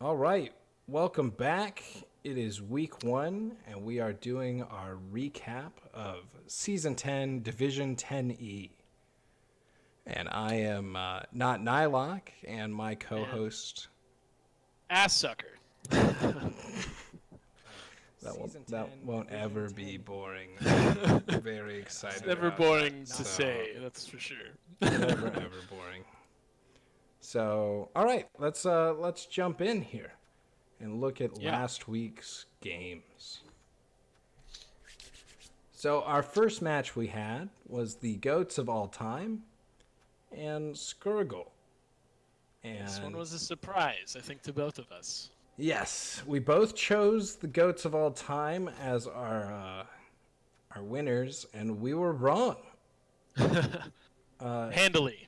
All right, welcome back. It is week 1, and we are doing our recap of Season 10, Division 10E. And I am NotNiloc, and my And co-host. Ass Sucker. That won't ever be boring. I'm very excited. It's never about boring that. to say, that's for sure. Never ever boring. So, all right, let's jump in here and look at Yeah. last week's games. So our first match we had was the GOATs of all time and Skurgle. And This one was a surprise, I think, to both of us. yes, we both chose the GOATs of all time as our winners, and we were wrong. Handily.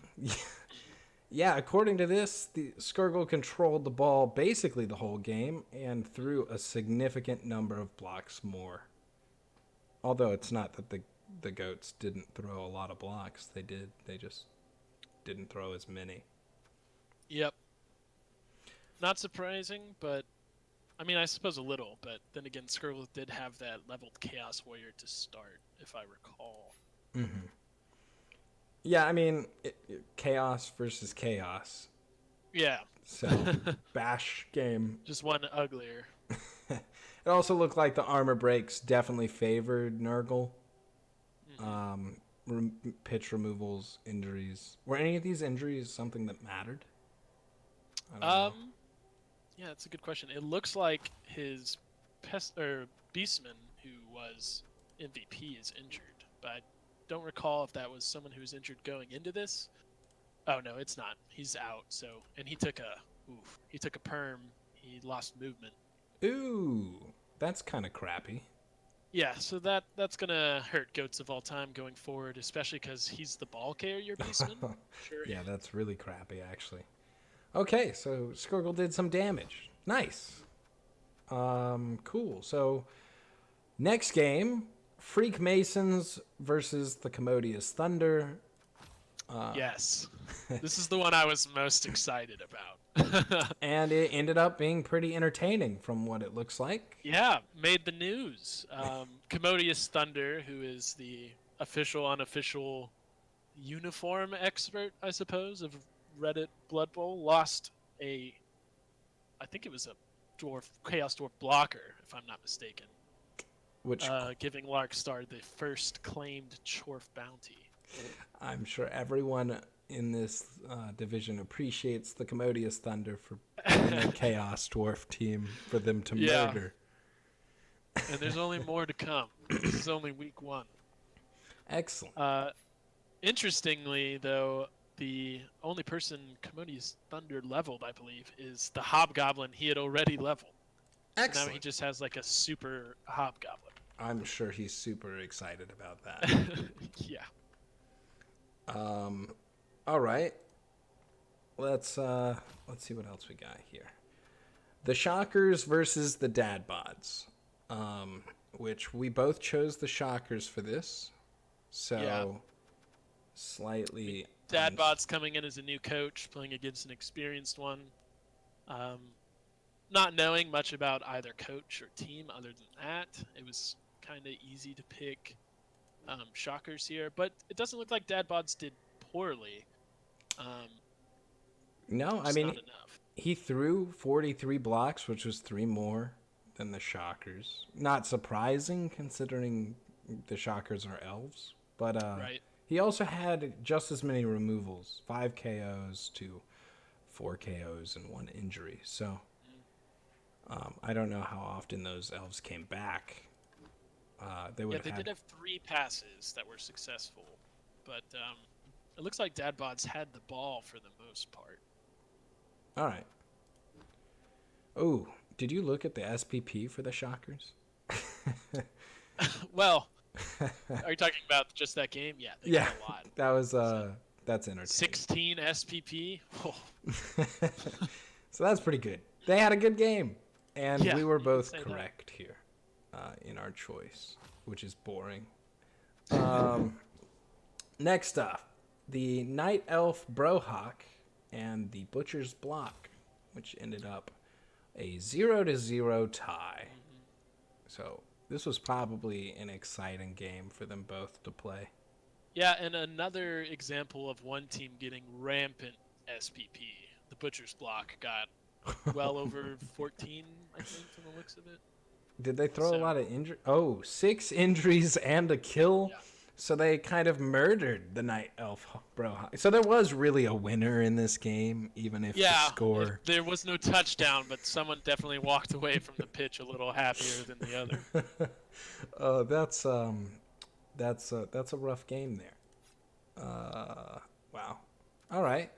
Yeah, according to this, the Skurgle controlled the ball basically the whole game and threw a significant number of blocks more. Although it's not that the GOATs didn't throw a lot of blocks. They did. They just didn't throw as many. Yep. Not surprising, but I mean, I suppose a little, but then again, Skirtle did have that leveled Chaos Warrior to start, if I recall. Mm-hmm. Yeah, I mean, chaos versus chaos. Yeah. So, bash game. Just one uglier. It also looked like the armor breaks definitely favored Nurgle. Pitch removals, injuries. Were any of these injuries something that mattered? I don't know. Yeah, that's a good question. It looks like his Beastman, who was MVP, is injured, but I don't recall if that was someone who was injured going into this. Oh no, it's not. He's out. So, and he took a perm. He lost movement. Ooh, that's kind of crappy. Yeah, so that's gonna hurt Goats of all time going forward, especially because he's the ball carrier Beastman. Sure. Yeah, that's really crappy, actually. Okay, so Skurgle did some damage. Nice. Cool. So, next game, Freak Masons versus the Commodious Thunder. Yes. This is the one I was most excited about. And it ended up being pretty entertaining from what it looks like. Yeah, made the news. Commodious Thunder, who is the official, unofficial uniform expert, I suppose, of Reddit Blood Bowl, lost I think it was a Chaos Dwarf blocker, if I'm not mistaken. Which giving Larkstar the first claimed Chorf bounty. I'm sure everyone in this division appreciates the Commodious Thunder for being a Chaos Dwarf team for them to murder. And there's only more to come. This is only week 1. Excellent. Interestingly, though, the only person Commodious Thunder leveled, I believe, is the Hobgoblin he had already leveled. Excellent. So now he just has like a super Hobgoblin. I'm sure he's super excited about that. Yeah. All right. Let's see what else we got here. The Shockers versus the Dadbods. Which we both chose the Shockers for this. So Yeah. Slightly Dadbot's coming in as a new coach, playing against an experienced one. Not knowing much about either coach or team other than that, it was kind of easy to pick Shockers here, but it doesn't look like Dadbods did poorly. No, I mean, he threw 43 blocks, which was 3 more than the Shockers. Not surprising considering the Shockers are elves, but right. He also had just as many removals, 5 KOs to 4 KOs and 1 injury. So I don't know how often those elves came back. They did have 3 passes that were successful, but it looks like Dadbods had the ball for the most part. All right. Oh, did you look at the SPP for the Shockers? Well, are you talking about just that game? Yeah, they got a lot. That was that's entertaining. 16 SPP. Oh. So that's pretty good. They had a good game, and Yeah, we were both that. correct here in our choice, which is boring. Next up, the Night Elf Brohawk and the Butcher's Block, which ended up a 0-0 tie. So this was probably an exciting game for them both to play. Yeah, and another example of one team getting rampant SPP. The Butcher's Block got well over 14, I think, from the looks of it. Did they throw a lot of injuries? Oh, 6 injuries and a kill. Yeah. So they kind of murdered the Night Elf Bro. So there was really a winner in this game, even if the score... There was no touchdown, but someone definitely walked away from the pitch a little happier than the other. That's a rough game there. Wow. All right.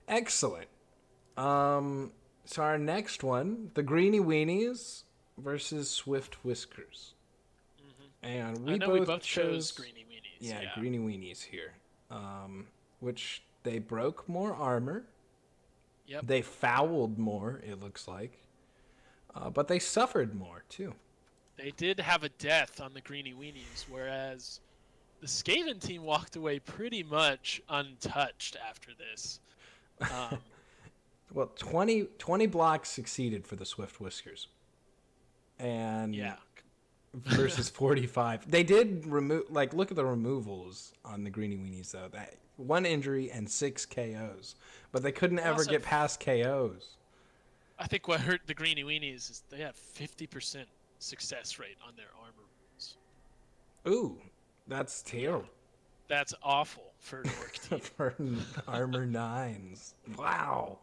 Excellent. So our next one, the Greeny Weenies versus Swift Whiskers. And we both chose Greeny Weenies. Yeah, Greeny Weenies here. Which they broke more armor. Yep. They fouled more, it looks like. But they suffered more, too. They did have a death on the Greeny Weenies, whereas the Skaven team walked away pretty much untouched after this. Well, 20 blocks succeeded for the Swift Whiskers. And versus 45. They did remove, like, look at the removals on the Greeny Weenies, though. That 1 injury and 6 KOs. But they couldn't ever get past KOs. I think what hurt the Greeny Weenies is they have 50% success rate on their armor rolls. Ooh, that's terrible. That's awful for an orc team. For armor 9s. Wow.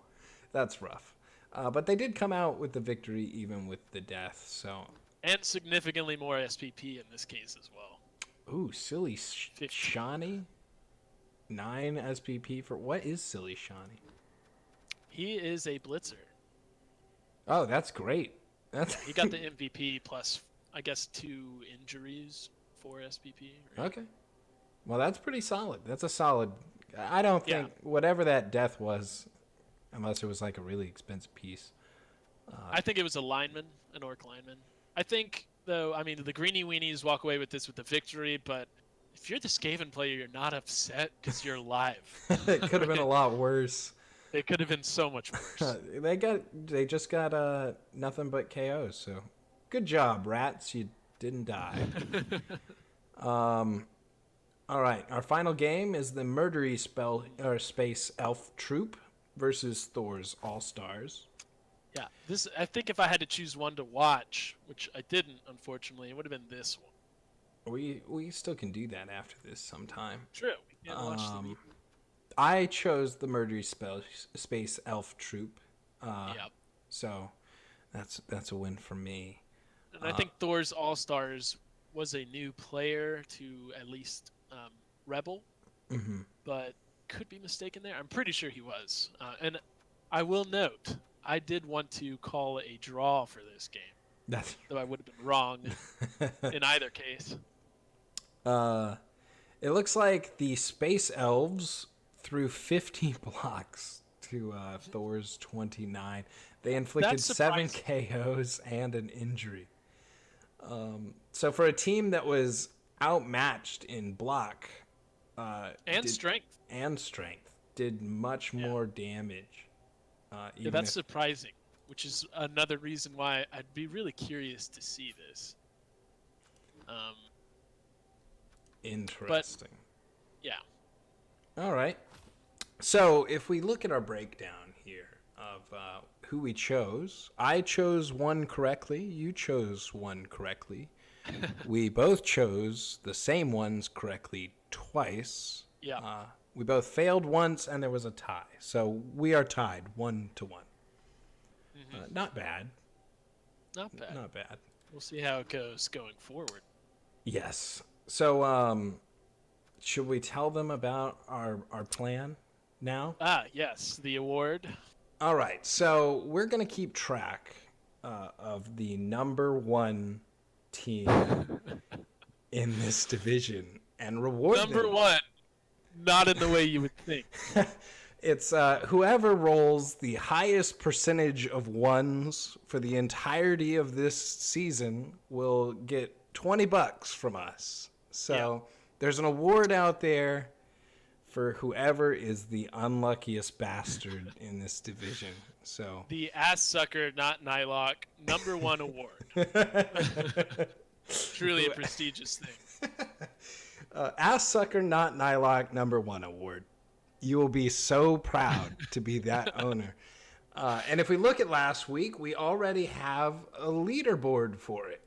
That's rough. But they did come out with the victory even with the death, so... And significantly more SPP in this case as well. Ooh, Silly Shawnee? 9 SPP for... What is Silly Shawnee? He is a blitzer. Oh, that's great. He got the MVP plus, I guess, 2 injuries, 4 SPP. Right? Okay. Well, that's pretty solid. That's a solid... I don't think... Whatever that death was, unless it was like a really expensive piece. I think it was a lineman, an orc lineman. I think, though, I mean, the Greeny Weenies walk away with this with the victory, but if you're the Skaven player, you're not upset because you're live. It could have been a lot worse. It could have been so much worse. They just got nothing but KOs, so good job, rats. You didn't die. All right, our final game is the Murdery Space Elf Troop versus Thor's All-Stars. Yeah, this. I think if I had to choose one to watch, which I didn't, unfortunately, it would have been this one. We still can do that after this sometime. True. We can watch the movie. I chose the Murdery Space Elf Troop. Yep. So that's a win for me. And I think Thor's All-Stars was a new player to at least REBBL, but could be mistaken there. I'm pretty sure he was. And I will note, I did want to call a draw for this game, though I would have been wrong in either case. It looks like the Space Elves threw 50 blocks to Thor's 29. They inflicted 7 KOs and an injury. So for a team that was outmatched in block and strength, did much more damage. That's surprising, which is another reason why I'd be really curious to see this. Interesting. But, yeah. All right. So if we look at our breakdown here of who we chose, I chose one correctly. You chose one correctly. We both chose the same ones correctly twice. Yeah. We both failed once, and there was a tie. So we are tied 1-1. Not bad. Not bad. Not bad. We'll see how it goes going forward. Yes. So should we tell them about our plan now? Yes. The award. All right. So we're going to keep track of the number 1 team in this division and reward them. Number 1. Not in the way you would think. It's whoever rolls the highest percentage of 1s for the entirety of this season will get $20 from us. So there's an award out there for whoever is the unluckiest bastard in this division. So The Ass Sucker, NotNiloc, #1 award. Truly a prestigious thing. Ass Sucker, NotNiloc, #1 award. You will be so proud to be that owner. And if we look at last week, we already have a leaderboard for it.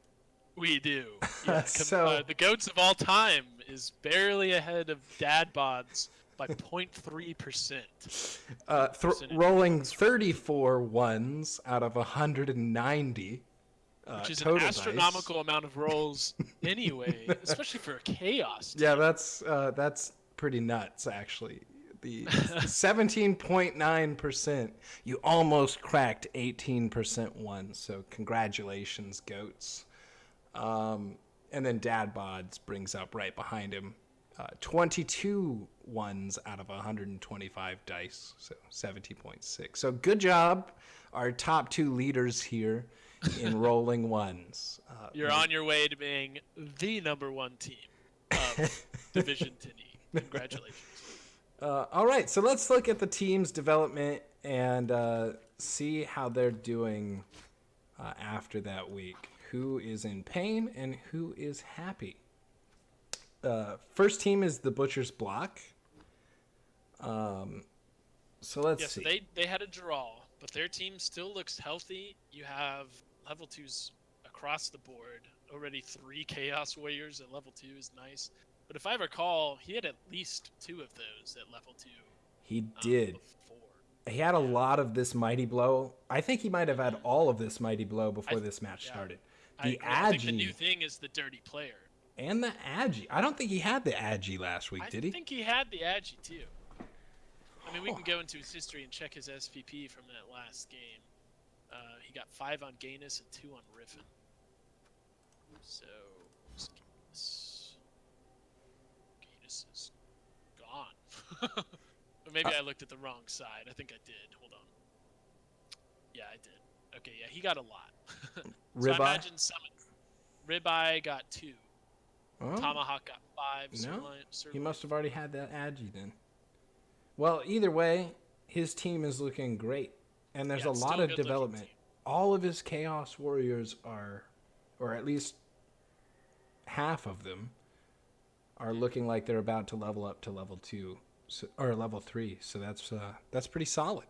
We do. Yeah, So the GOATs of all time is barely ahead of Dad Bods by 0.3%. rolling 34 ones out of 190. Which is an total astronomical dice. amount of rolls anyway, especially for a chaos team. Yeah, that's pretty nuts, actually. The 17.9%. You almost cracked 18% ones, so congratulations, goats. And then Dad Bods brings up right behind him 22 ones out of 125 dice, so 17.6. So good job, our top two leaders here in rolling ones. You're on your way to being the #1 team of Division 10E. Congratulations. All right, so let's look at the team's development and see how they're doing after that week. Who is in pain and who is happy? First team is the Butcher's Block. So let's see. So they had a draw, but their team still looks healthy. You have level 2s across the board. Already 3 Chaos Warriors at level 2 is nice. But if I recall, he had at least 2 of those at level 2. He did. Before. He had a lot of this Mighty Blow. I think he might have had all of this Mighty Blow before this match started. The I think the new thing is the Dirty Player. And the Agi. I don't think he had the Agi last week, did he? I think he had the Agi too. I mean, we can go into his history and check his SPP from that last game. He got 5 on Gainus and 2 on Riffin. So, Gainus is gone. Or maybe I looked at the wrong side. I think I did. Hold on. Yeah, I did. Okay, yeah, he got a lot. So I imagine Ribeye got 2. Oh. Tomahawk got 5. No, he must have already had that Agi then. Well, either way, his team is looking great. And there's a lot of development. All of his Chaos Warriors are, or at least half of them, are looking like they're about to level up to level 2, or level 3. So that's pretty solid.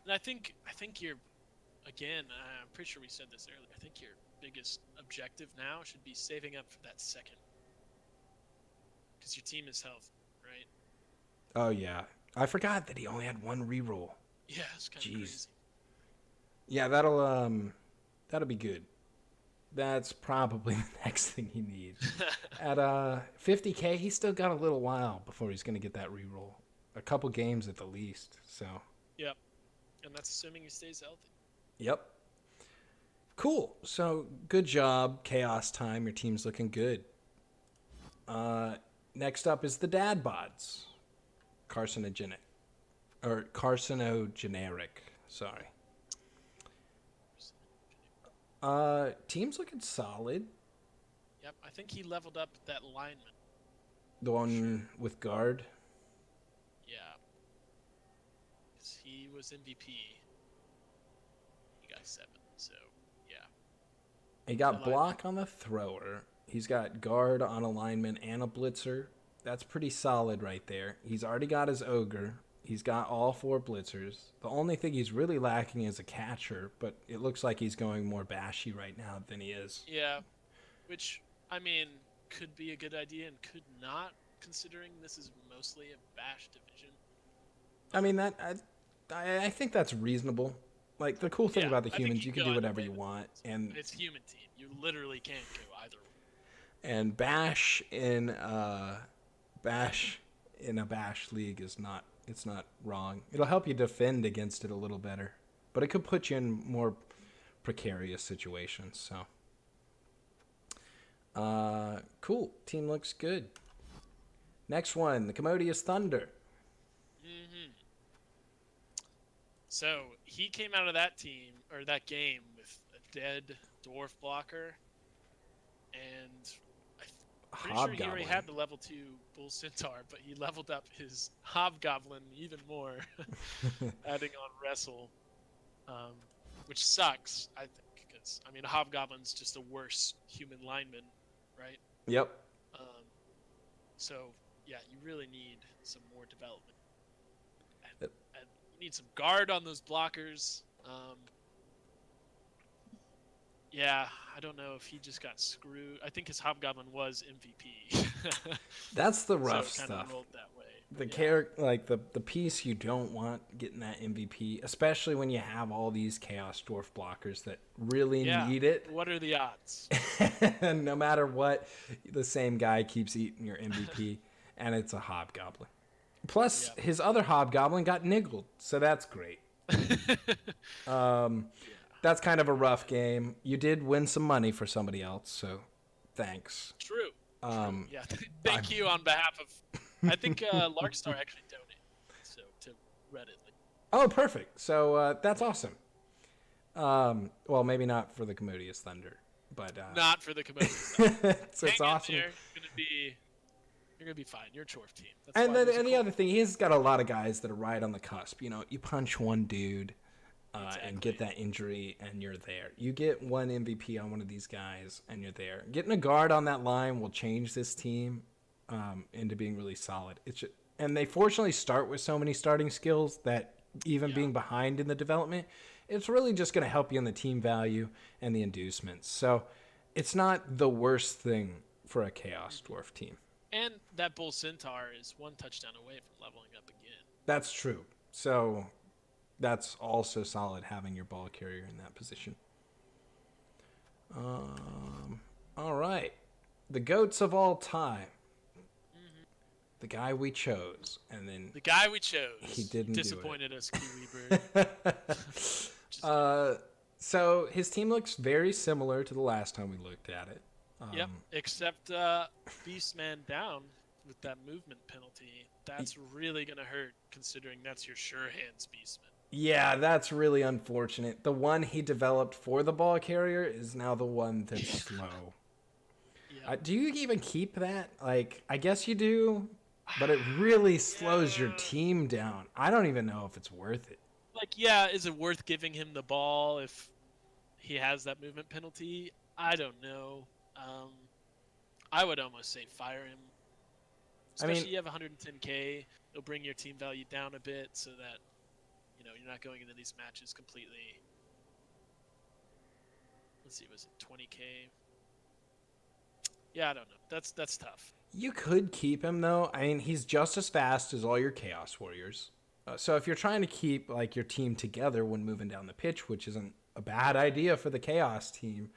And I think you're, again, I'm pretty sure we said this earlier, I think your biggest objective now should be saving up for that second. Because your team is healthy, right? Oh, yeah. I forgot that he only had 1 reroll. Yeah, it's kind of crazy. Yeah, that'll be good. That's probably the next thing he needs. At 50K, he's still got a little while before he's going to get that reroll. A couple games at the least, so. Yep. And that's assuming he stays healthy. Yep. Cool. So, good job, Chaos Time. Your team's looking good. Next up is the Dad Bods. Carcinogenic. Or carcinogeneric. Sorry. Team's looking solid. Yep, I think he leveled up that lineman. The one with guard? Yeah. He was MVP. He got 7, so yeah. He got block on the thrower. He's got guard on a lineman and a blitzer. That's pretty solid right there. He's already got his ogre. He's got all 4 blitzers. The only thing he's really lacking is a catcher, but it looks like he's going more bashy right now than he is. Yeah, which, I mean, could be a good idea and could not, considering this is mostly a bash division. I mean, I think that's reasonable. Like, the cool thing about the humans, you can do whatever you want. And it's human team. You literally can't go either way. And bash in a bash league is not... It's not wrong. It'll help you defend against it a little better. But it could put you in more precarious situations. So, cool. Team looks good. Next one, the Commodious Thunder. Mm-hmm. So, he came out of that team, or that game, with a dead dwarf blocker. And Pretty sure he already Hobgoblin. had the level 2 Bull Centaur, but he leveled up his Hobgoblin even more, adding on Wrestle, which sucks, I think, because, I mean, a Hobgoblin's just a worse human lineman, right? Yep. So, yeah, you really need some more development. Yep. And you need some guard on those blockers. Yeah, I don't know if he just got screwed. I think his Hobgoblin was MVP. That's the rough so it kind stuff. of rolled that way. The character, like the piece you don't want getting that MVP, especially when you have all these Chaos Dwarf blockers that really need it. What are the odds? And no matter what, the same guy keeps eating your MVP, and it's a Hobgoblin. Plus, his other Hobgoblin got niggled, so that's great. That's kind of a rough game. You did win some money for somebody else, so thanks. True. Yeah. Thank you on behalf of. I think Larkstar actually donated to Reddit. Oh, perfect. So that's awesome. Well, maybe not for the Commodious Thunder, but not for the Commodious Thunder. So it's awesome. You're gonna be fine. You're a Chorf team. And then the other thing, he's got a lot of guys that are right on the cusp. You know, you punch one dude. And get that injury, and you're there. You get one MVP on one of these guys, and you're there. Getting a guard on that line will change this team into being really solid. And they fortunately start with so many starting skills that even being behind in the development, it's really just going to help you in the team value and the inducements. So it's not the worst thing for a Chaos Dwarf team. And that Bull Centaur is one touchdown away from leveling up again. That's true. So that's also solid, having your ball carrier in that position. All right. The GOATs of all time. Mm-hmm. The guy we chose. And then the guy we chose. He didn't disappointed us, Kiwi Bird. So his team looks very similar to the last time we looked at it. Yep, except Beastman down with that movement penalty. That's really going to hurt, considering that's your sure hands Beastman. Yeah, that's really unfortunate. The one he developed for the ball carrier is now the one that's slow. Yeah. Do you even keep that? Like, I guess you do, but it really slows your team down. I don't even know if it's worth it. Like, yeah, is it worth giving him the ball if he has that movement penalty? I don't know. I would almost say fire him. Especially you have 110K. It'll bring your team value down a bit so that you're not going into these matches completely. Let's see, was it 20K? Yeah, I don't know. That's tough. You could keep him though. I mean, he's just as fast as all your Chaos Warriors. So if you're trying to keep like your team together when moving down the pitch, which isn't a bad idea for the Chaos team,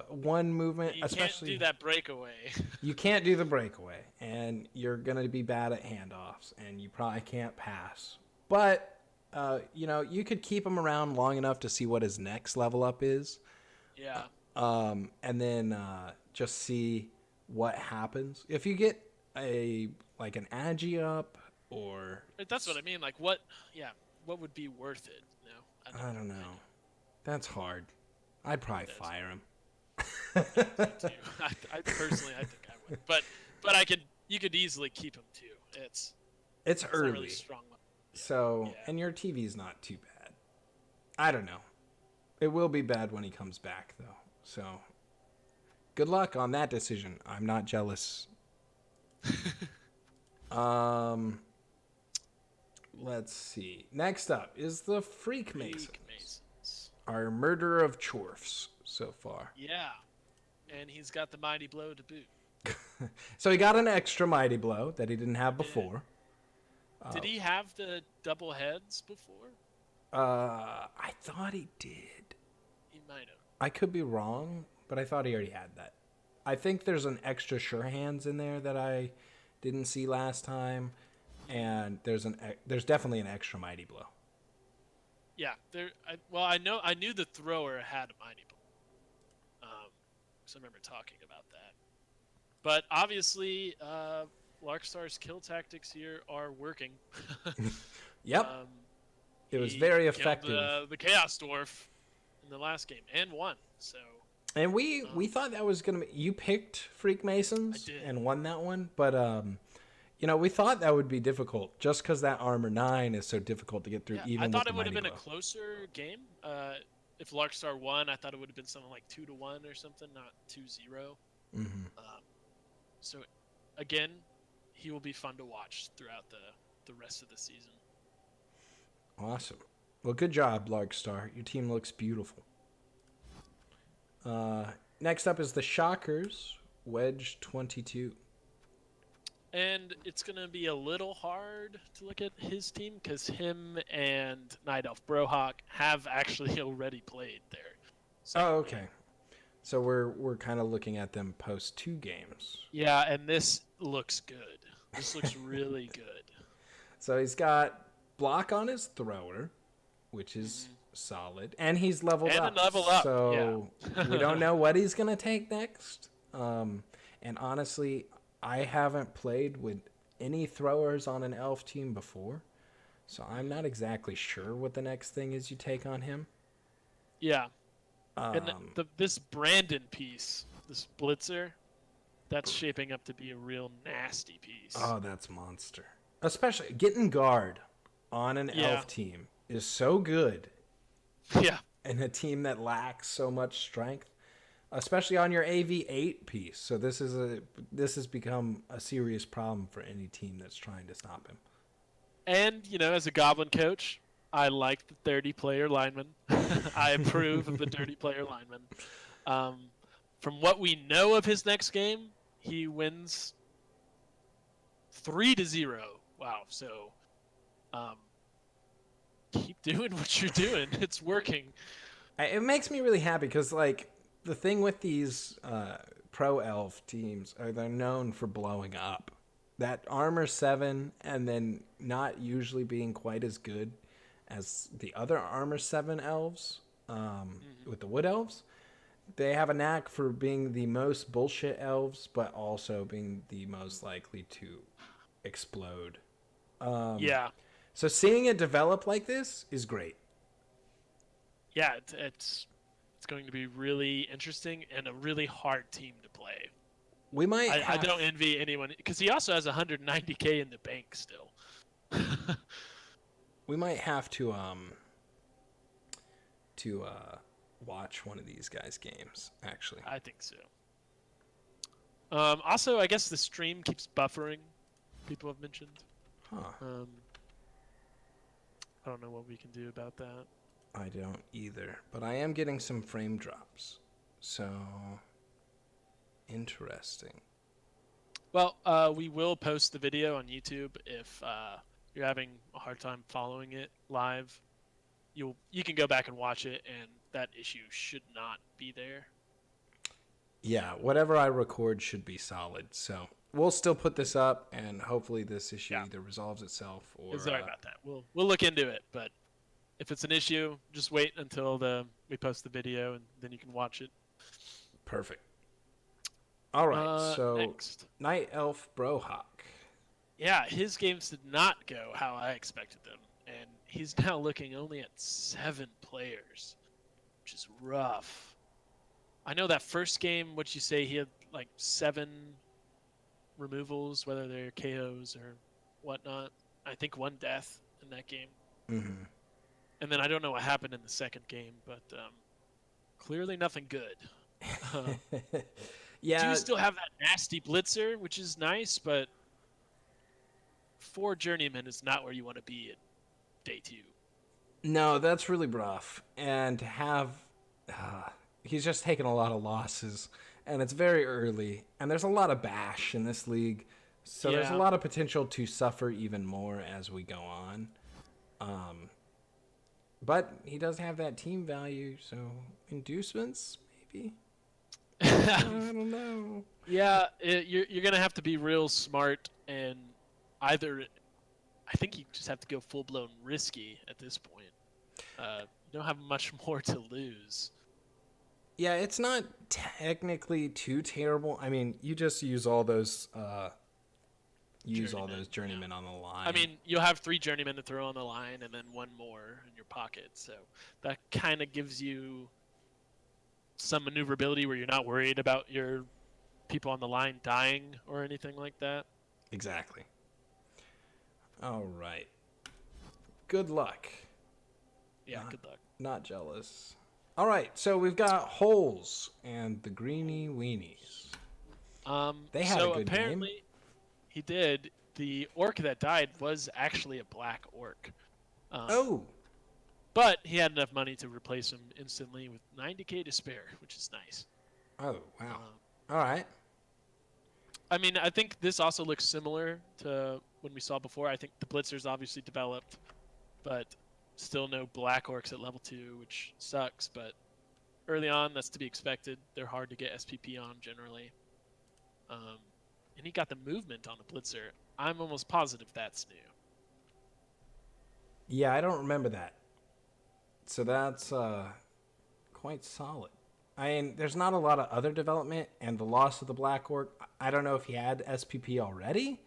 one movement, especially you can't do that breakaway. You can't do the breakaway, and you're gonna be bad at handoffs, and you probably can't pass. But you could keep him around long enough to see what his next level up is. Yeah. And then just see what happens. If you get an Agi up or... That's what I mean. Like, what would be worth it? I don't know. That's hard. I'd probably fire him. I personally, I think I would. But you could easily keep him too. It's early. Not really strong. So, and your TV's not too bad. I don't know. It will be bad when he comes back, though. So, good luck on that decision. I'm not jealous. Let's see. Next up is the Freak Masons. Our murderer of Chorfs so far. Yeah. And he's got the Mighty Blow to boot. So he got an extra Mighty Blow that he didn't have before. Did he have the double heads before? I thought he did. He might have. I could be wrong, but I thought he already had that. I think there's an extra sure hands in there that I didn't see last time, and there's definitely an extra Mighty Blow. Yeah, I knew the thrower had a Mighty Blow. So I remember talking about that. But obviously, Larkstar's kill tactics here are working. Yep. It was very effective. The Chaos Dwarf in the last game and won. So. And we thought that was gonna be. You picked Freak I Masons did. and won that one, but we thought that would be difficult just because that armor 9 is so difficult to get through, Yeah, I even with thought the it would have mighty been a blow. closer game. If Larkstar won, I thought it would have been something like 2-1 or something, not 2-0. Mm-hmm. So, again, he will be fun to watch throughout the rest of the season. Awesome. Well, good job, Larkstar. Your team looks beautiful. Next up is the Shockers, Wedge 22. And it's going to be a little hard to look at his team because him and Night Elf Brohawk have actually already played there. Oh, okay. So we're kind of looking at them post 2 games. Yeah, and this looks good. This looks really good. So he's got block on his thrower, which is solid, and he's leveled And up. a level up, So we don't know what he's gonna take next. And honestly, I haven't played with any throwers on an elf team before, so I'm not exactly sure what the next thing is you take on him. Yeah. And this Brandon piece, this Blitzer, that's shaping up to be a real nasty piece. Oh, that's monster. Especially getting guard on an elf team is so good. Yeah. And a team that lacks so much strength, especially on your AV8 piece. So this has become a serious problem for any team that's trying to stop him. And, as a Goblin coach, I like the 30-player lineman. I approve of the dirty player lineman. From what we know of his next game, he wins 3-0. Wow. So, keep doing what you're doing. It's working. It makes me really happy because, like, the thing with these pro elf teams are they're known for blowing up. That armor 7 and then not usually being quite as good as the other armor 7 elves with the wood elves. They have a knack for being the most bullshit elves, but also being the most likely to explode. Yeah. So seeing it develop like this is great. Yeah, it's going to be really interesting and a really hard team to play. We might. I don't envy anyone because he also has 190K in the bank still. We might have to watch one of these guys' games. Actually, I think so. Also, I guess the stream keeps buffering. People have mentioned. huh? I don't know what we can do about that. I don't either, but I am getting some frame drops. So interesting. Well, we will post the video on YouTube if you're having a hard time following it live. You can go back and watch it, and that issue should not be there. Yeah, whatever I record should be solid. So we'll still put this up, and hopefully this issue either resolves itself or. Sorry about that. We'll look into it, but if it's an issue, just wait until we post the video, and then you can watch it. Perfect. All right, so next. Night Elf Brohawk. Yeah, his games did not go how I expected them, and he's now looking only at 7 players, which is rough. I know that first game, what you say, he had like 7 removals, whether they're KOs or whatnot. I think 1 death in that game. Mm-hmm. And then I don't know what happened in the second game, but clearly nothing good. Yeah. Do still have that nasty blitzer, which is nice, but 4 journeymen is not where you want to be at day 2. No, that's really rough. And to have... he's just taken a lot of losses, and it's very early, and there's a lot of bash in this league, so there's a lot of potential to suffer even more as we go on. But he does have that team value, so inducements, maybe? I don't know. Yeah, you're going to have to be real smart, and either... I think you just have to go full-blown risky at this point. You don't have much more to lose. Yeah, it's not technically too terrible. I mean, you just use all those journeymen on the line. I mean, you'll have 3 journeymen to throw on the line and then 1 more in your pocket. So that kind of gives you some maneuverability where you're not worried about your people on the line dying or anything like that. Exactly. All right. Good luck. Yeah, good luck. Not jealous. All right, so we've got Holes and the Greeny Weenies. They had a good apparently game. he did. The orc that died was actually a black orc. Oh, But he had enough money to replace him instantly with 90k to spare, which is nice. oh, wow. All right. I mean, I think this also looks similar to when we saw before. I think the Blitzer's obviously developed, but still no black orcs at level 2, which sucks. But early on, that's to be expected. They're hard to get SPP on generally. And he got the movement on the Blitzer. I'm almost positive that's new. Yeah, I don't remember that. So that's quite solid. I mean, there's not a lot of other development, and the loss of the Black Orc, I don't know if he had SPP already,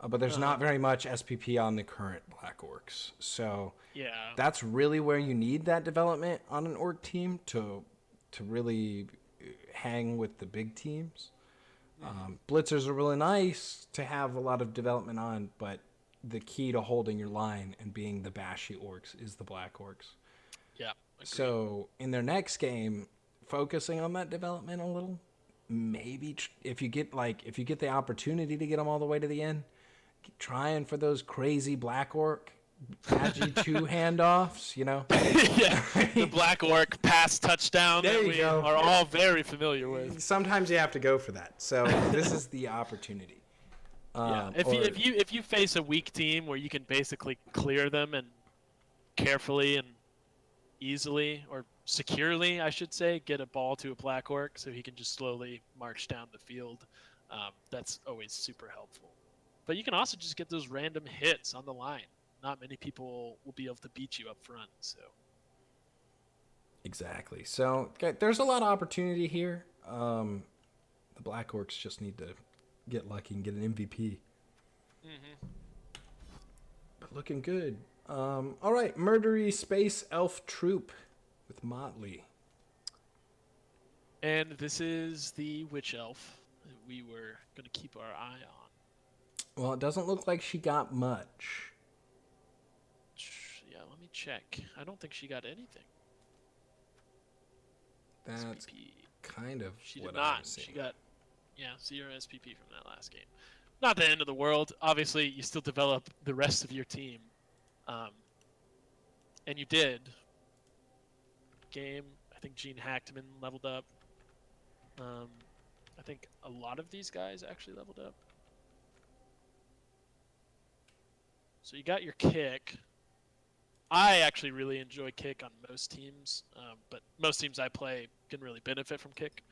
but there's not very much SPP on the current Black Orcs. So Yeah. that's really where you need that development on an Orc team to really hang with the big teams. Blitzers are really nice to have a lot of development on, but the key to holding your line and being the bashy Orcs is the Black Orcs. Yeah. Agreed. So in their next game, focusing on that development a little, maybe if you get the opportunity to get them all the way to the end, trying for those crazy Black Orc Agi 2 handoffs, Yeah, the black orc pass touchdown There that you we go. are all very familiar with. Sometimes you have to go for that. So this is the opportunity. Yeah. If you face a weak team where you can basically clear them and carefully and easily or securely, I should say, get a ball to a black orc so he can just slowly march down the field, that's always super helpful. But you can also just get those random hits on the line. Not many people will be able to beat you up front. So exactly. So there's a lot of opportunity here. The Black Orcs just need to get lucky and get an MVP. But looking good. All right, Murdery Space Elf Troop with Motley. And this is the witch elf that we were going to keep our eye on. Well, it doesn't look like she got much. Yeah, let me check. I don't think she got anything. That's SPP. kind of She what did not. I'm seeing. She got, 0 SPP from that last game. Not the end of the world. Obviously, you still develop the rest of your team. And you did. Game, I think Gene Hackman leveled up. I think a lot of these guys actually leveled up. So you got your kick. I actually really enjoy kick on most teams, but most teams I play can really benefit from kick.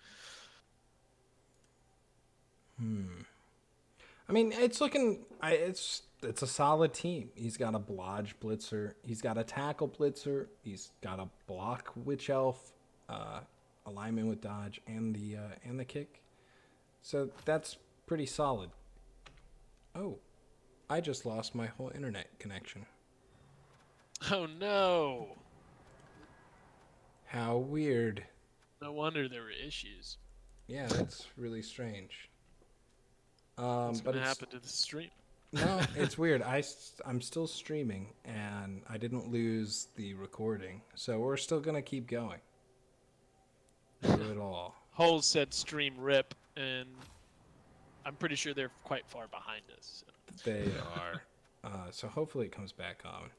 I mean, it's looking. It's a solid team. He's got a blodge blitzer. He's got a tackle blitzer. He's got a block witch elf, alignment with dodge, and the kick. So that's pretty solid. Oh, I just lost my whole internet connection. Oh no! How weird. No wonder there were issues. Yeah, that's really strange. What's but gonna happen to the stream? No, it's weird. I'm still streaming, and I didn't lose the recording, so we're still gonna keep going through it all. Holes said stream rip, and I'm pretty sure they're quite far behind us. So. They are. So hopefully it comes back on.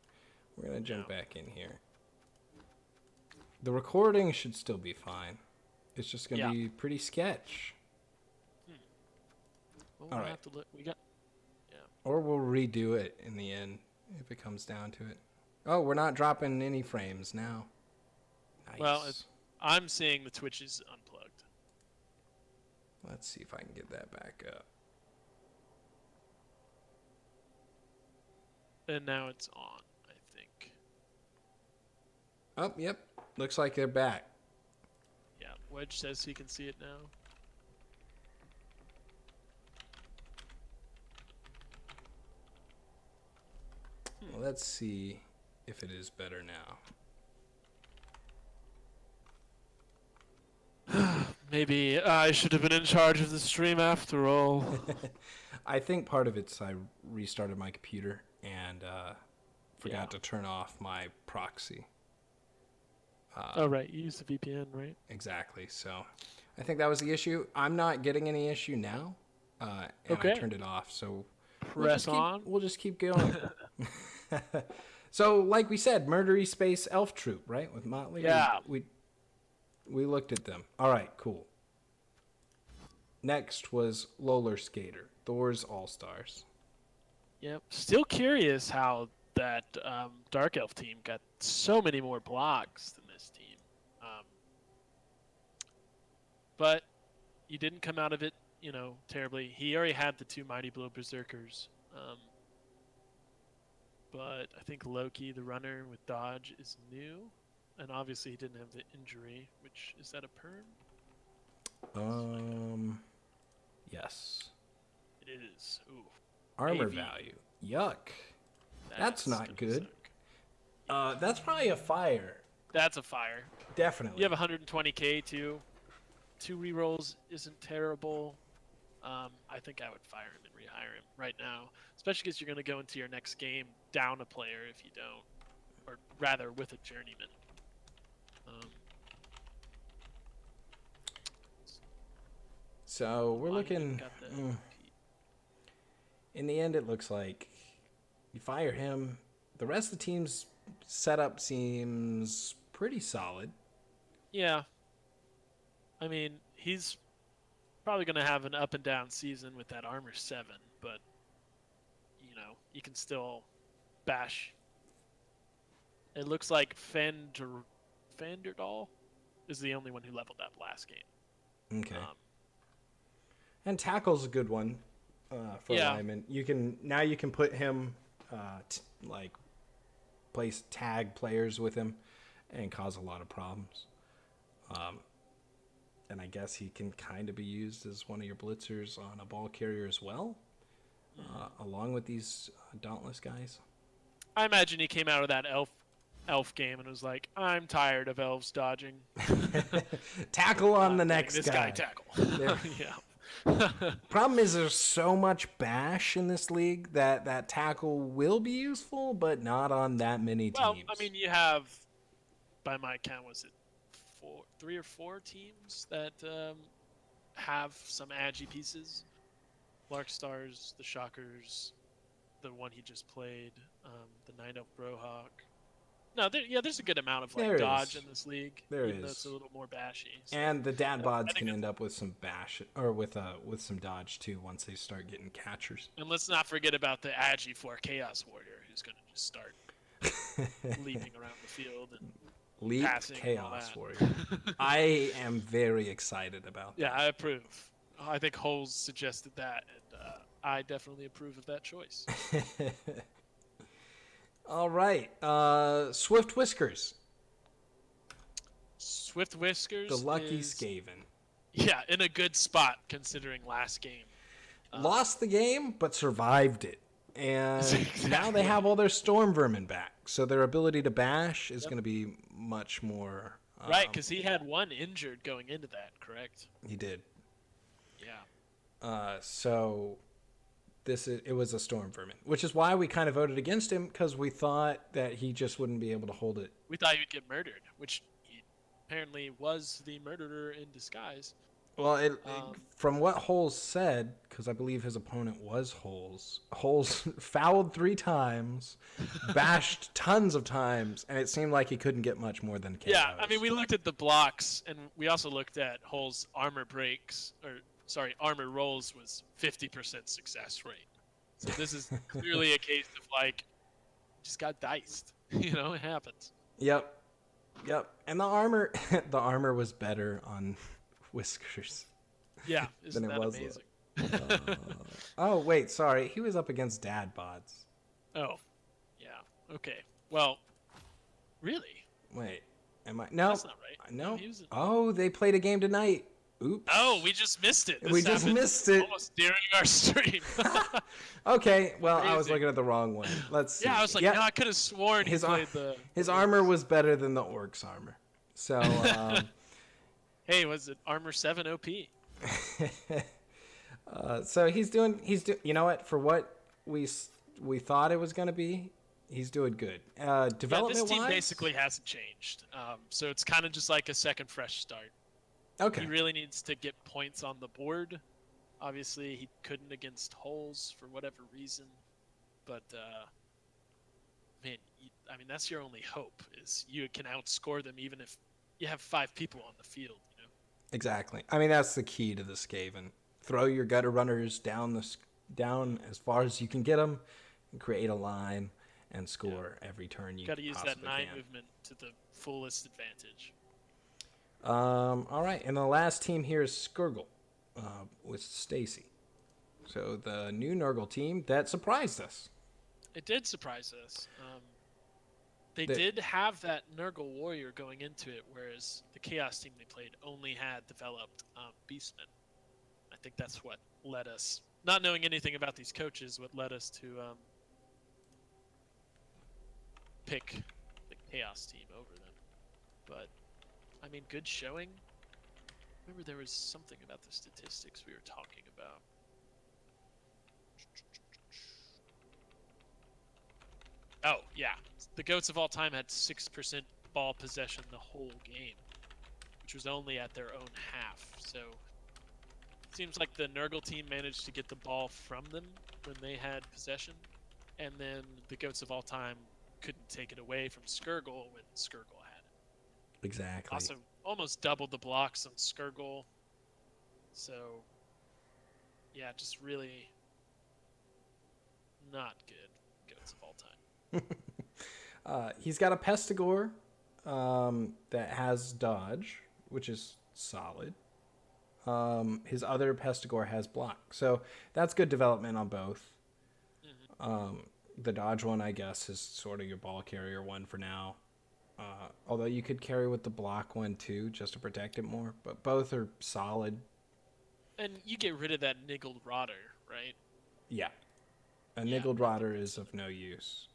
We're gonna jump back in here. The recording should still be fine. It's just gonna be pretty sketch. Well, all we'll right. have to look. We got. Or we'll redo it in the end if it comes down to it. Oh, we're not dropping any frames now. Nice. Well, I'm seeing the Twitch is unplugged. Let's see if I can get that back up. And now it's on, I think. Oh, yep. Looks like they're back. Yeah, Wedge says he can see it now. Well, let's see if it is better now. Maybe I should have been in charge of the stream after all. I think part of it's I restarted my computer and forgot to turn off my proxy. Oh, right. You use the VPN, right? Exactly. So I think that was the issue. I'm not getting any issue now. And Okay. I turned it off. So Press on. We'll just keep going. So, like we said, Murdery Space Elf Troop, right? With Motley. Yeah. We looked at them. All right, cool. Next was Roller Skater, Thor's All-Stars. Yep. Still curious how that Dark Elf team got so many more blocks than this team. But he didn't come out of it, terribly. He already had the 2 Mighty Blow Berserkers. But I think Loki, the runner with dodge, is new. And obviously he didn't have the injury, which, is that a perm? Yes. It is. Ooh. Armor AV. value. Yuck. That's not gonna good. suck. That's probably a fire. That's a fire. Definitely. You have 120k too. 2 rerolls isn't terrible. I think I would fire him and rehire him right now, especially because you're going to go into your next game down a player if you don't, or rather with a journeyman. So we're looking. Got the In the end, it looks like you fire him. The rest of the team's setup seems pretty solid. Yeah. I mean, he's probably going to have an up and down season with that armor 7, but you can still bash. It looks like Fanderdal is the only one who leveled up last game. Okay. And tackle's a good one for lineman. You can put him place tag players with him and cause a lot of problems. And I guess he can kind of be used as one of your blitzers on a ball carrier as well, along with these Dauntless guys. I imagine he came out of that elf game and was like, I'm tired of elves dodging. Tackle on the next this guy. tackle. Yeah. Problem is there's so much bash in this league that tackle will be useful, but not on that many teams. Well, I mean, you have, by my count, was it 3 or 4 teams that have some agi pieces? Lark Stars, the Shockers, the one he just played, the Night Elf Brohawk. No, there's a good amount of dodge in this league. There even though is. it's a little more bashy. So. And the dad bods can end up with some bash or with some dodge too once they start getting catchers. And let's not forget about the agi for Chaos Warrior, who's going to just start leaping around the field and Leap passing Chaos and all that. Warrior. I am very excited about that. Yeah, I approve. I think Holes suggested that, and I definitely approve of that choice. All right. Swift Whiskers. Swift Whiskers. The Lucky is, Skaven. Yeah, in a good spot considering last game. Lost the game, but survived it. And now they have all their Storm Vermin back. So their ability to bash is going to be much more... right, because he had 1 injured going into that, correct? He did. Yeah. So it was a Storm Vermin, which is why we kind of voted against him, because we thought that he just wouldn't be able to hold it. We thought he would get murdered, which he apparently was the murderer in disguise. Well, from what Holes said, because I believe his opponent was Holes fouled 3 times, bashed tons of times, and it seemed like he couldn't get much more than KOs. Yeah, I mean, we looked at the blocks, and we also looked at Holes' armor armor rolls was 50% success rate. So this is clearly a case of, just got diced. It happens. Yep. And the armor was better on Whiskers. Yeah, isn't than it that was amazing? Oh, wait, sorry. He was up against dad bods. Oh, yeah. Okay. Well, really? Wait, am I? No. That's not right. No. He was in- Oh, they played a game tonight. Oops. Oh, we just missed it. We just missed it. Almost during our stream. Okay, well, I was Crazy. looking at the wrong one. Let's see. Yeah, I was like, no, I could have sworn His he played the... His armor was better than the Orc's armor. So, Hey, was it Armor 7 OP? So he's doing. You know what? For what we thought it was gonna be, he's doing good. Yeah, this Development team wise, basically hasn't changed. So it's kind of just like a second fresh start. He okay. really needs to get points on the board. Obviously, he couldn't against holes for whatever reason. But, man, I mean, that's your only hope, is you can outscore them even if you have 5 people on the field, you know? Exactly. I mean, that's the key to the Skaven. Throw your gutter runners down as far as you can get them, and create a line and score every turn you Got to use that possibly 9 can. movement to the fullest advantage. All right, and the last team here is Skirgle with Stacy. So the new Nurgle team that surprised us. It did surprise us. They The- did have that Nurgle warrior going into it, whereas the Chaos team they played only had developed Beastmen. I think that's what led us, not knowing anything about these coaches, what led us to pick the Chaos team over them. But, I mean, good showing. Remember there was something about the statistics we were talking about. Oh, yeah. The GOATs of all time had 6% ball possession the whole game, which was only at their own half. So it seems like the Nurgle team managed to get the ball from them when they had possession, and then the GOATs of all time couldn't take it away from Skirgle when Skirgle had it. Exactly. Also, almost doubled the blocks on Skirgle. So, yeah, just really not good GOATs of all time. He's got a Pestigore that has dodge, which is solid. His other Pestigore has block, so that's good development on both. The dodge one, I guess, is sort of your ball carrier one for now. Although you could carry with the block one too, just to protect it more. But both are solid. And you get rid of that niggled rotter, right? Yeah, a niggled rotter is of no use.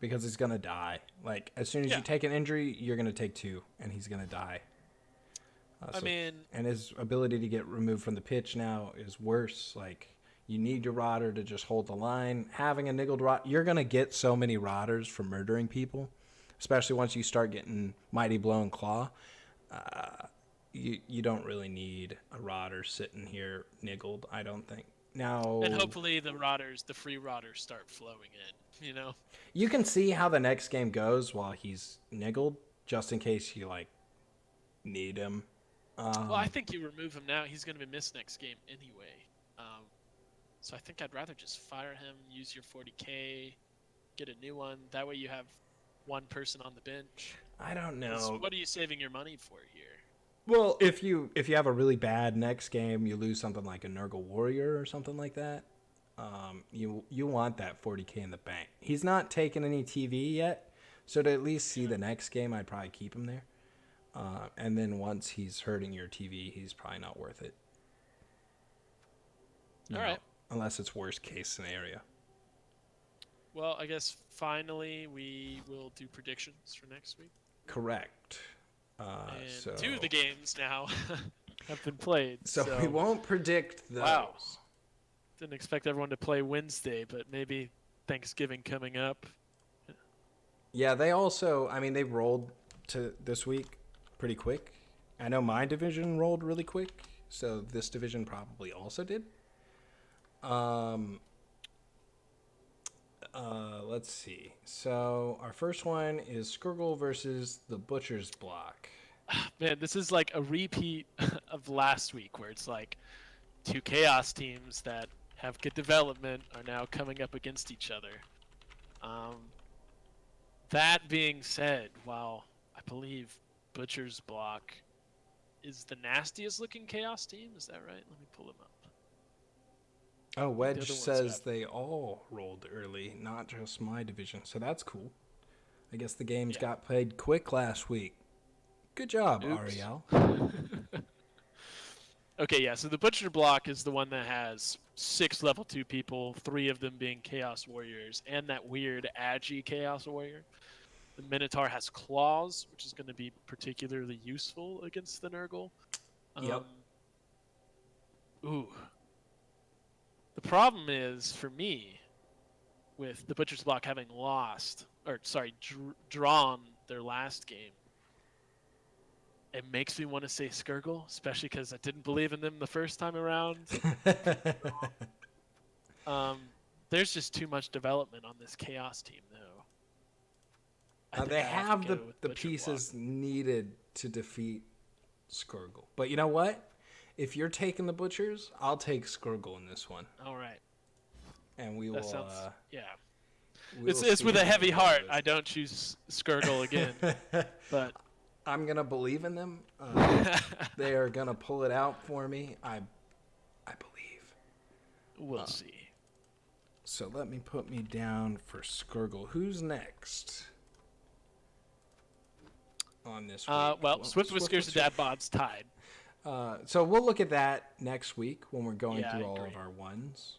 Because he's gonna die. Like as soon as you take an injury, you're gonna take 2, and he's gonna die. I mean, and his ability to get removed from the pitch now is worse. Like you need your rotter to just hold the line. Having a niggled rot, you're gonna get so many rotters from murdering people, especially once you start getting Mighty Blow and Claw. You don't really need a rotter sitting here niggled, I don't think. Now, and hopefully the free rotters start flowing in, you know? you can see how the next game goes while he's niggled, just in case you like need him. Well, I think you remove him now. He's going to be missed next game anyway. So I think I'd rather just fire him, use your 40k, get a new one. That way you have one person on the bench. I don't 'Cause know. what are you saving your money for here? Well, if you have a really bad next game, you lose something like a Nurgle Warrior or something like that. You want that 40k in the bank. He's not taking any TV yet, so to at least see the next game, I'd probably keep him there. And then once he's hurting your TV, he's probably not worth it. All right. Unless it's worst case scenario. Well, I guess finally we will do predictions for next week. Correct. And So 2 of the games now have been played. So we won't predict those. Wow. Didn't expect everyone to play Wednesday, but maybe Thanksgiving coming up. Yeah, they also, I mean, they rolled to this week pretty quick. I know my division rolled really quick, so this division probably also did. Let's see. So our first one is Skirgle versus the Butcher's Block. Man, this is like a repeat of last week where it's like 2 Chaos teams that have good development are now coming up against each other. That being said, while I believe Butcher's Block is the nastiest looking Chaos team, is that right? Let me pull them up. Oh, Wedge ones says have- they all rolled early, not just my division, so that's cool. I guess the games got played quick last week. Good job, Oops. REL. Okay, yeah, so the Butcher Block is the one that has 6 level 2 people, 3 of them being Chaos Warriors, and that weird Agi Chaos Warrior. The Minotaur has claws, which is going to be particularly useful against the Nurgle. Yep. Ooh. The problem is, for me, with the Butcher's Block having drawn their last game, it makes me want to say Skirgle, especially because I didn't believe in them the first time around. There's just too much development on this Chaos team, though. They have the pieces needed to defeat Skirgle. But you know what? If you're taking the Butchers, I'll take Skirgle in this one. All right. And we that will. Sounds, yeah. It's with a heavy heart. I don't choose Skirgle again. But I'm gonna believe in them. They are gonna pull it out for me. I believe. We'll see. So let me put me down for Skirgle. Who's next on this week? Well, Swift Whiskers and Dad Bod's tied. So we'll look at that next week when we're going through all agree. of our ones.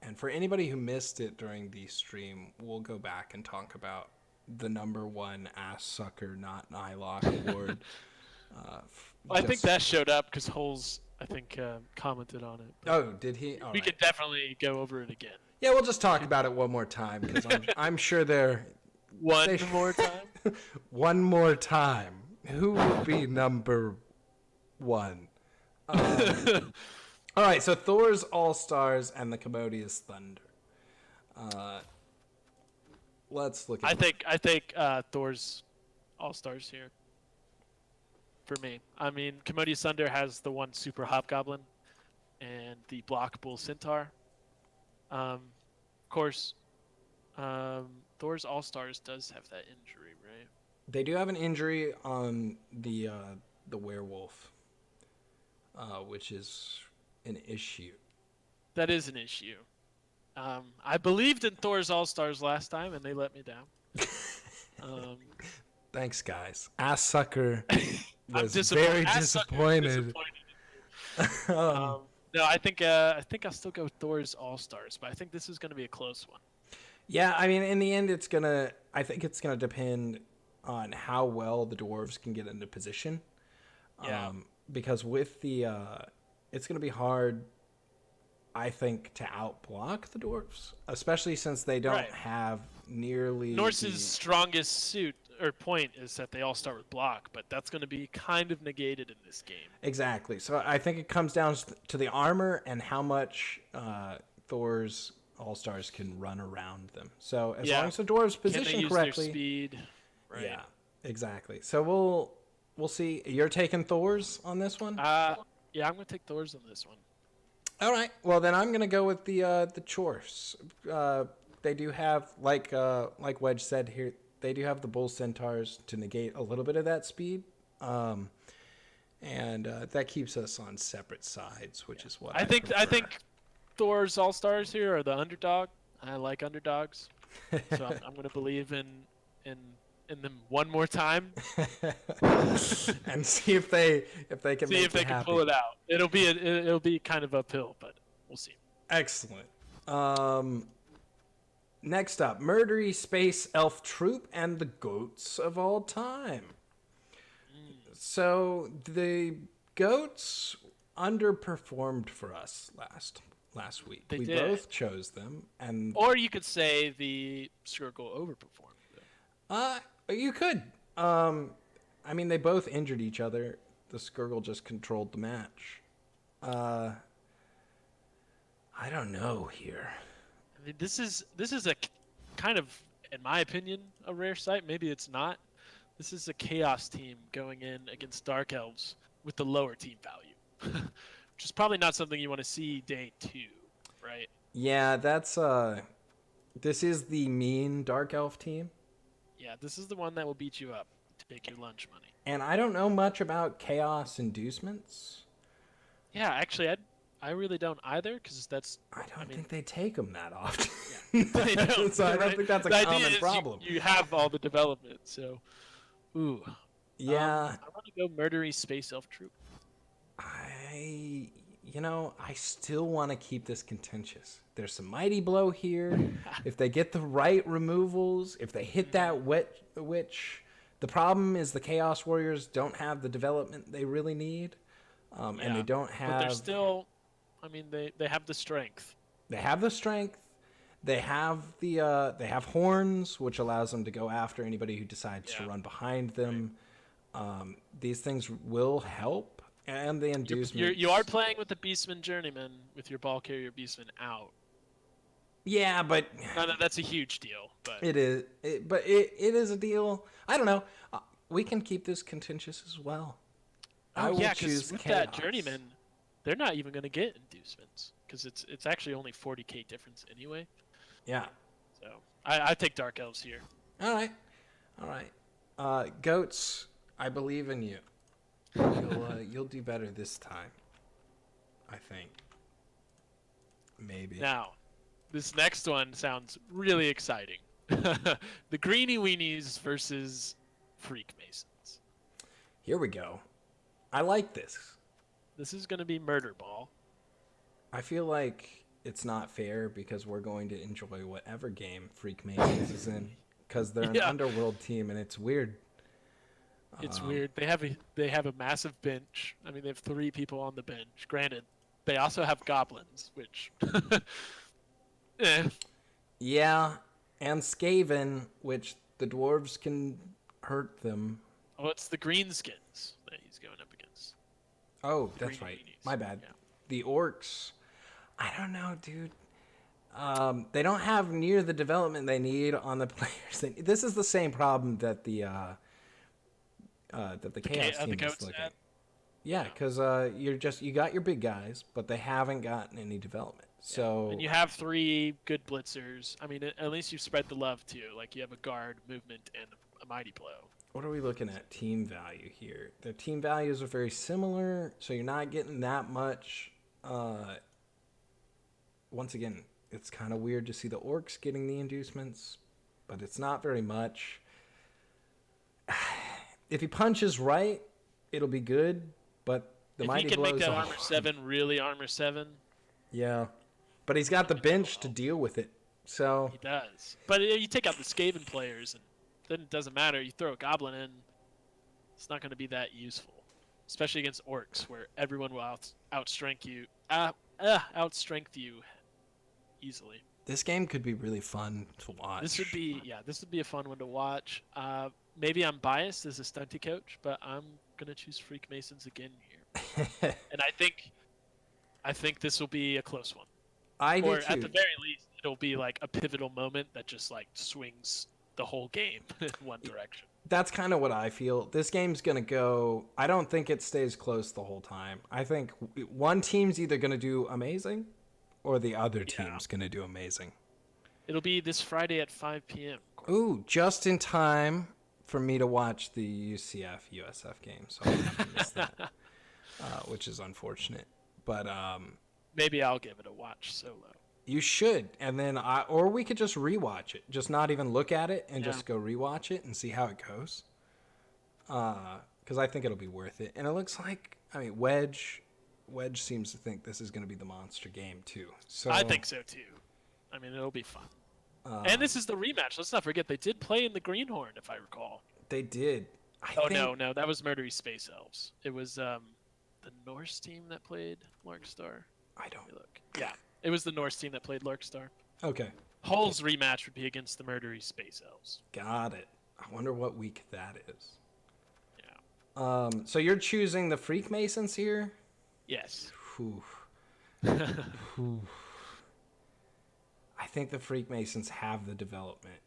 And for anybody who missed it during the stream, we'll go back and talk about the #1 Ass Sucker NotNiloc award. I think that showed up because Holes, I think, commented on it. Oh, did he? We could definitely go over it again. Yeah, we'll just talk about it one more time because I'm sure One more time? One more time. Who will be #1? All right, so Thor's All-Stars and the Commodious Thunder. Let's look at I think Thor's All-Stars here. For me. I mean, Commodious Thunder has the one Super Hobgoblin and the Block Bull Centaur. Of course, Thor's All-Stars does have that injury, right? They do have an injury on the werewolf, which is an issue. That is an issue. I believed in Thor's All-Stars last time, and they let me down. Thanks, guys. Ass Sucker was very disappointed. No, I think I'll still go with Thor's All-Stars, but I think this is going to be a close one. Yeah, I mean, in the end, I think it's gonna depend on how well the dwarves can get into position. Yeah. Because with it's gonna be hard, I think, to outblock the dwarves, especially since they don't have nearly. Norse's strongest suit or point is that they all start with block, but that's going to be kind of negated in this game. Exactly. So I think it comes down to the armor and how much Thor's All-Stars can run around them. So as long as the dwarves position correctly, their speed. Right. Yeah, exactly. So we'll see. You're taking Thor's on this one? Yeah, I'm going to take Thor's on this one. All right. Well, then I'm going to go with the Chorfs. They do have, like Wedge said here, they do have the Bull Centaurs to negate a little bit of that speed. And that keeps us on separate sides, which is what I think Thor's All-Stars here are the underdog. I like underdogs. So I'm going to believe in them one more time. And see if they can pull it out. It'll be kind of uphill, but we'll see. Excellent. Next up, Murdery Space Elf Troop and the Goats of All Time. So the Goats underperformed for us last week. We both chose them, or you could say the Circle overperformed. You could. I mean, they both injured each other. The Skirgle just controlled the match. I don't know here. I mean, this is a kind of, in my opinion, a rare sight. Maybe it's not. This is a Chaos team going in against Dark Elves with the lower team value, which is probably not something you want to see day 2, right? Yeah, that's this is the mean Dark Elf team. Yeah, this is the one that will beat you up to take your lunch money. And I don't know much about Chaos Inducements. Yeah, actually, I really don't either, because I don't think they take them that often. Yeah, they don't, so I don't think that's a common problem. You have all the development, so. Ooh. Yeah. I want to go Murdery Space Elf Troop. I still want to keep this contentious. There's some Mighty Blow here. If they get the right removals, if they hit that witch, the problem is the Chaos Warriors don't have the development they really need, and they don't have. But they're still, they have the strength. They have the strength. They have they have horns, which allows them to go after anybody who decides to run behind them. Right. These things will help, and the inducements. You are playing with the Beastman Journeyman with your ball carrier Beastman out. Yeah, but that's a huge deal. But it is. It is a deal. I don't know. We can keep this contentious as well. I will choose with Chaos. That Journeyman, they're not even going to get inducements because it's actually only 40k difference anyway. Yeah. So I take Dark Elves here. All right. Goats, I believe in you. You'll do better this time. I think. Maybe. Now, this next one sounds really exciting. The Greeny Weenies versus Freak Masons. Here we go. I like this. This is going to be Murder Ball. I feel like it's not fair because we're going to enjoy whatever game Freak Masons is in because they're an underworld team and it's weird. It's weird. They have a massive bench. They have 3 people on the bench. Granted, they also have goblins, which Yeah, and Skaven, which the dwarves can hurt them. Oh, it's the greenskins that he's going up against. Oh, that's right. My bad. Yeah. The orcs, I don't know, dude. They don't have near the development they need on the players. This is the same problem that the Chaos team is looking at. Yeah, because you got your big guys, but they haven't gotten any development. So and you have 3 good blitzers. At least you've spread the love too. Like you have a guard, movement, and a mighty blow. What are we looking at? Team value here. The team values are very similar, so you're not getting that much. Once again, it's kind of weird to see the orcs getting the inducements, but it's not very much. If he punches right, it'll be good, but the mighty blows. If he can make that armor 7 really armor 7. Yeah, but he's got the bench to deal with it. So he does. But you take out the Skaven players, and then it doesn't matter. You throw a goblin in, it's not going to be that useful, especially against orcs, where everyone will outstrength you easily. This game could be really fun to watch. This would be a fun one to watch. Maybe I'm biased as a stunty coach, but I'm gonna choose Freak Masons again here, and I think this will be a close one. I do too. At the very least, it'll be like a pivotal moment that just like swings the whole game in one direction. That's kind of what I feel. This game's going to go... I don't think it stays close the whole time. I think one team's either going to do amazing or the other team's going to do amazing. It'll be this Friday at 5 p.m. Ooh, just in time for me to watch the UCF-USF game. So I'm going to miss that, which is unfortunate. But maybe I'll give it a watch solo. You should, and then or we could just rewatch it, just not even look at it, and just go rewatch it and see how it goes. Because I think it'll be worth it, and it looks like Wedge Wedge seems to think this is going to be the monster game too. So I think so too. I mean, it'll be fun. And this is the rematch. Let's not forget they did play in the Greenhorn, if I recall. They did. No, that was Murdery Space Elves. It was the Norse team that played Larkstar. I don't look. Yeah, it was the Norse team that played Larkstar. Okay. Hull's rematch would be against the Murdery Space Elves. Got it. I wonder what week that is. Yeah. So you're choosing the Freak Masons here? Yes. Whew. I think the Freak Masons have the development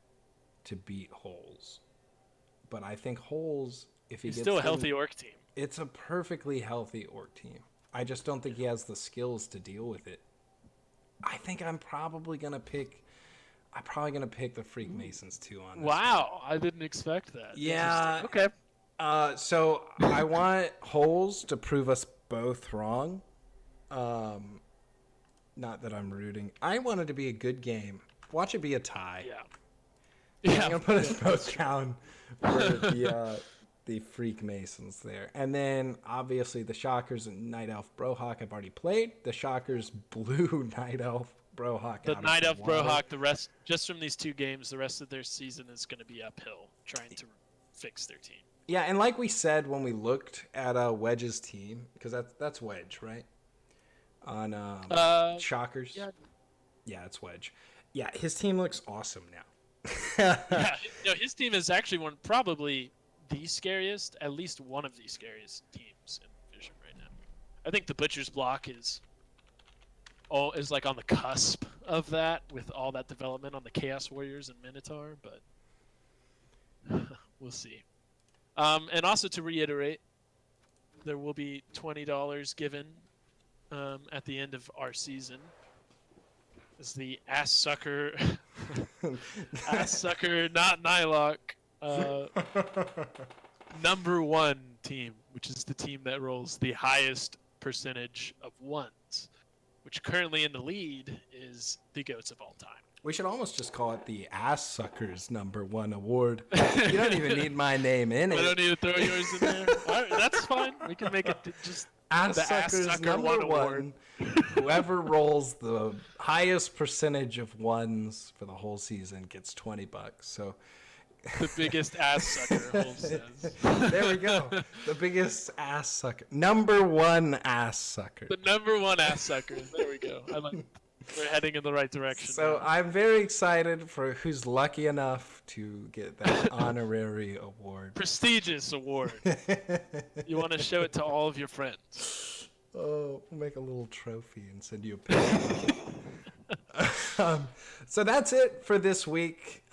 to beat Holes. But I think Holes, if he's still a healthy orc team. It's a perfectly healthy orc team. I just don't think he has the skills to deal with it. I think I'm probably gonna pick the Freak Masons too on this. Wow, I didn't expect that. Yeah. Okay. So I want Holes to prove us both wrong. Not that I'm rooting. I want it to be a good game. Watch it be a tie. Yeah. I'm gonna put us both down for the the Freak Masons there. And then, obviously, the Shockers and Night Elf Brohawk I've already played. The Shockers blew Night Elf Brohawk The out Night of Elf the water. Brohawk, the rest, just from these 2 games, the rest of their season is going to be uphill, trying to fix their team. Yeah, and like we said when we looked at Wedge's team, because that's Wedge, right? On Shockers. Yeah, it's Wedge. Yeah, his team looks awesome now. Yeah, his team is actually probably the scariest, at least one of the scariest teams in the division right now. I think the Butcher's Block is like on the cusp of that with all that development on the Chaos Warriors and Minotaur, but we'll see. And also to reiterate, there will be $20 given at the end of our season. It's the Ass Sucker, Ass Sucker, NotNiloc, #1 team, which is the team that rolls the highest percentage of ones, which currently in the lead is the GOATs of all time. We should almost just call it the Ass Suckers #1 award. You don't even need my name in it. I don't need to throw yours in there. All right, that's fine. We can make it just Ass the Suckers Ass Sucker #1 award. Whoever rolls the highest percentage of ones for the whole season gets $20. So the biggest ass sucker, Holmes says. there we go. The biggest ass sucker. #1 ass sucker. The #1 ass sucker. There we go. We're heading in the right direction. So now. I'm very excited for who's lucky enough to get that honorary award. Prestigious award. You want to show it to all of your friends. Oh, we'll make a little trophy and send you a picture. So that's it for this week.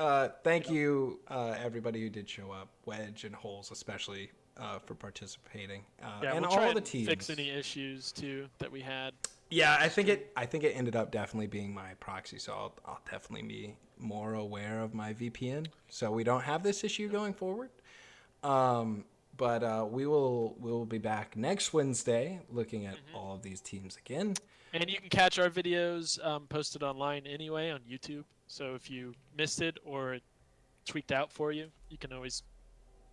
Thank you, everybody who did show up, Wedge and Holes especially, for participating, and we'll all try the and teams. fix any issues too that we had. Yeah, I think it ended up definitely being my proxy, so I'll definitely be more aware of my VPN, so we don't have this issue going forward. But we will be back next Wednesday looking at all of these teams again. And you can catch our videos posted online anyway on YouTube. So if you missed it or it tweaked out for you, you can always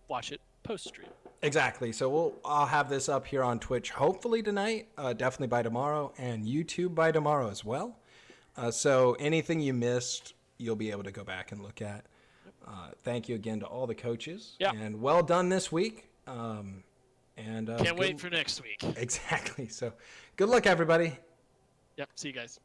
watch it post-stream. Exactly. So I'll have this up here on Twitch hopefully tonight, definitely by tomorrow, and YouTube by tomorrow as well. So anything you missed, you'll be able to go back and look at. Thank you again to all the coaches. Yeah. And well done this week. Can't wait for next week. Exactly. So good luck, everybody. Yep. See you guys.